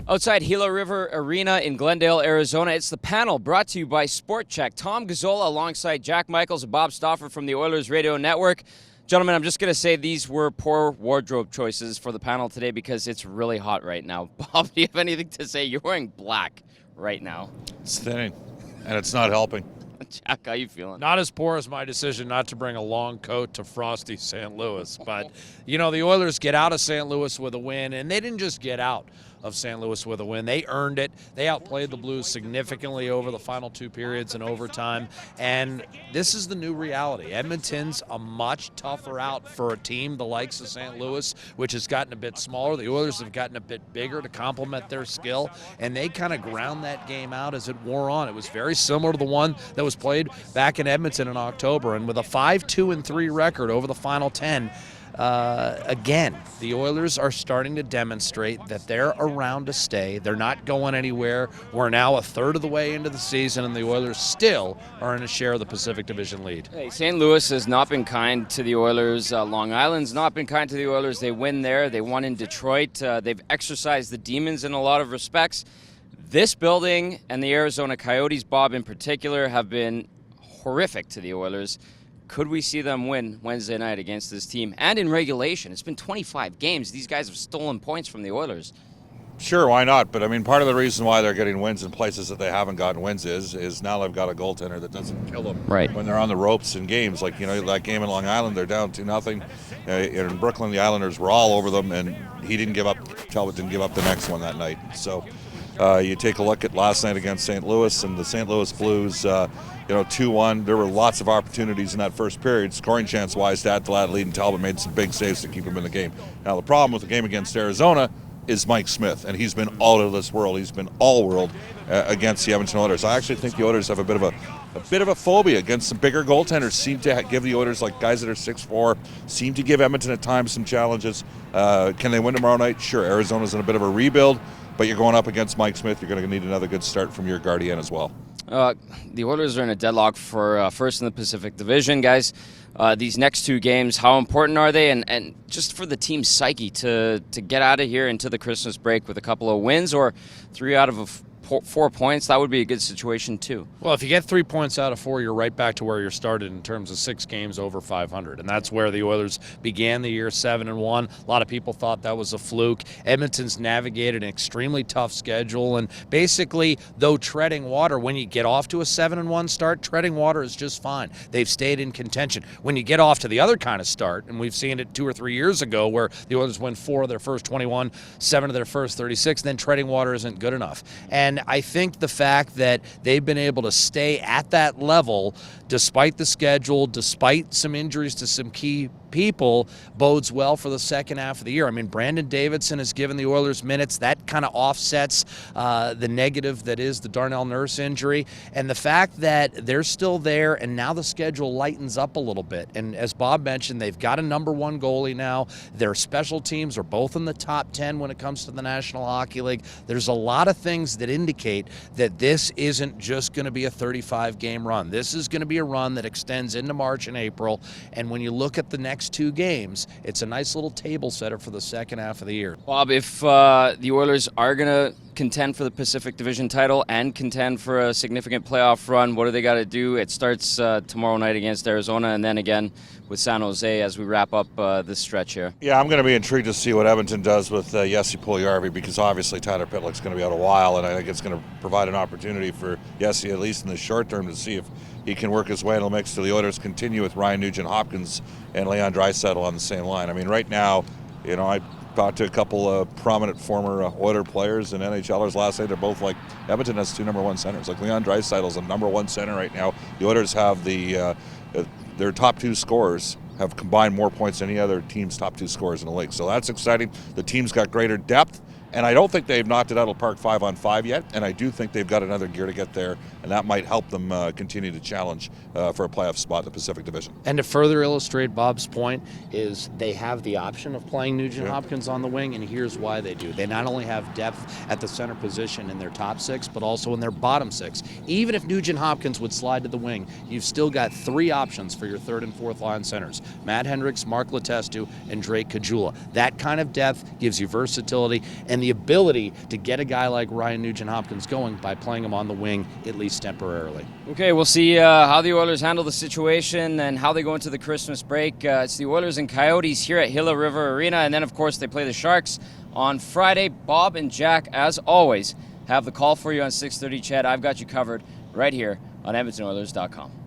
Outside Gila River Arena in Glendale, Arizona, it's the panel brought to you by Chek. Tom Gazzola alongside Jack Michaels and Bob Stauffer from the Oilers Radio Network. Gentlemen, I'm just going to say these were poor wardrobe choices for the panel today because it's really hot right now. Bob, do you have anything to say? You're wearing black right now. It's thinning, and it's not helping. Jack, how you feeling? Not as poor as my decision not to bring a long coat to frosty St. Louis. But, you know, the Oilers get out of St. Louis with a win, and they didn't just get out of St. Louis with a win. They earned it. They outplayed the Blues significantly over the final two periods and overtime. And this is the new reality. Edmonton's a much tougher out for a team the likes of St. Louis, which has gotten a bit smaller. The Oilers have gotten a bit bigger to complement their skill, and they kind of ground that game out as it wore on. It was very similar to the one that was played back in Edmonton in October. And with a 5-2-3 record over the final 10, again, the Oilers are starting to demonstrate that they're around to stay. They're not going anywhere. We're now a third of the way into the season, and the Oilers still are in a share of the Pacific Division lead. Hey, St. Louis has not been kind to the Oilers. Long Island's not been kind to the Oilers. They win there. They won in Detroit. They've exercised the demons in a lot of respects. This building and the Arizona Coyotes, Bob in particular, have been horrific to the Oilers. Could we see them win Wednesday night against this team? And in regulation, it's been 25 games. These guys have stolen points from the Oilers. Sure, why not? But I mean, part of the reason why they're getting wins in places that they haven't gotten wins is now they've got a goaltender that doesn't kill them when they're on the ropes in games. Like, you know, that game in Long Island, they're down 2-0. In Brooklyn, the Islanders were all over them, and he didn't give up. Talbot didn't give up the next one that night. So you take a look at last night against St. Louis and the St. Louis Blues. 2-1. There were lots of opportunities in that first period, scoring chance-wise to add to that lead, and Talbot made some big saves to keep him in the game. Now, the problem with the game against Arizona is Mike Smith, and he's been out of this world. He's been all-world against the Edmonton Oilers. I actually think the Oilers have a bit of a phobia against some bigger goaltenders. Seem to give the Oilers, like guys that are 6'4", seem to give Edmonton at times some challenges. Can they win tomorrow night? Sure. Arizona's in a bit of a rebuild, but you're going up against Mike Smith. You're going to need another good start from your guardian as well. The Oilers are in a deadlock for first in the Pacific Division, guys. These next two games, how important are they? And just for the team's psyche to get out of here into the Christmas break with a couple of wins or 3 out of 4 points, that would be a good situation too. Well, if you get 3 points out of 4, you're right back to where you started in terms of 6 games over 500. And that's where the Oilers began the year, 7-1. A lot of people thought that was a fluke. Edmonton's navigated an extremely tough schedule. And basically, though treading water, when you get off to a 7-1 start, treading water is just fine. They've stayed in contention. When you get off to the other kind of start, and we've seen it 2 or 3 years ago where the Oilers win 4 of their first 21, 7 of their first 36, then treading water isn't good enough. And I think the fact that they've been able to stay at that level despite the schedule, despite some injuries to some key people, bodes well for the second half of the year. I mean, Brandon Davidson has given the Oilers minutes. That kind of offsets the negative that is the Darnell Nurse injury. And the fact that they're still there and now the schedule lightens up a little bit. And as Bob mentioned, they've got a number 1 goalie now. Their special teams are both in the top 10 when it comes to the National Hockey League. There's a lot of things that indicate that this isn't just going to be a 35-game run. This is going to be a run that extends into March and April. And when you look at the next 2 games, it's a nice little table setter for the second half of the year. Bob, if the Oilers are going to contend for the Pacific Division title and contend for a significant playoff run, what do they got to do? It starts tomorrow night against Arizona and then again with San Jose as we wrap up this stretch here. Yeah, I'm going to be intrigued to see what Edmonton does with Jesse Puljujarvi, because obviously Tyler Pitlick's going to be out a while, and I think it's going to provide an opportunity for Jesse, at least in the short term, to see if he can work his way in the mix till the Oilers continue with Ryan Nugent-Hopkins and Leon Draisaitl on the same line. I mean, right now, I talked to a couple of prominent former Oiler players and NHLers last night. They're both like, Edmonton has 2 number 1 centers. Like, Leon Draisaitl's a number 1 center right now. The Oilers have their top 2 scorers have combined more points than any other team's top 2 scorers in the league. So that's exciting. The team's got greater depth. And I don't think they've knocked it out of the park 5-on-5 yet, and I do think they've got another gear to get there, and that might help them continue to challenge for a playoff spot in the Pacific Division. And to further illustrate Bob's point is they have the option of playing Nugent-Hopkins on the wing, and here's why they do. They not only have depth at the center position in their top 6, but also in their bottom 6. Even if Nugent-Hopkins would slide to the wing, you've still got 3 options for your 3rd and 4th line centers: Matt Hendricks, Mark Letestu, and Drake Caggiula. That kind of depth gives you versatility, and and the ability to get a guy like Ryan Nugent-Hopkins going by playing him on the wing, at least temporarily. Okay, we'll see how the Oilers handle the situation and how they go into the Christmas break. It's the Oilers and Coyotes here at Gila River Arena, and then, of course, they play the Sharks on Friday. Bob and Jack, as always, have the call for you on 6:30. Chad, I've got you covered right here on EdmontonOilers.com.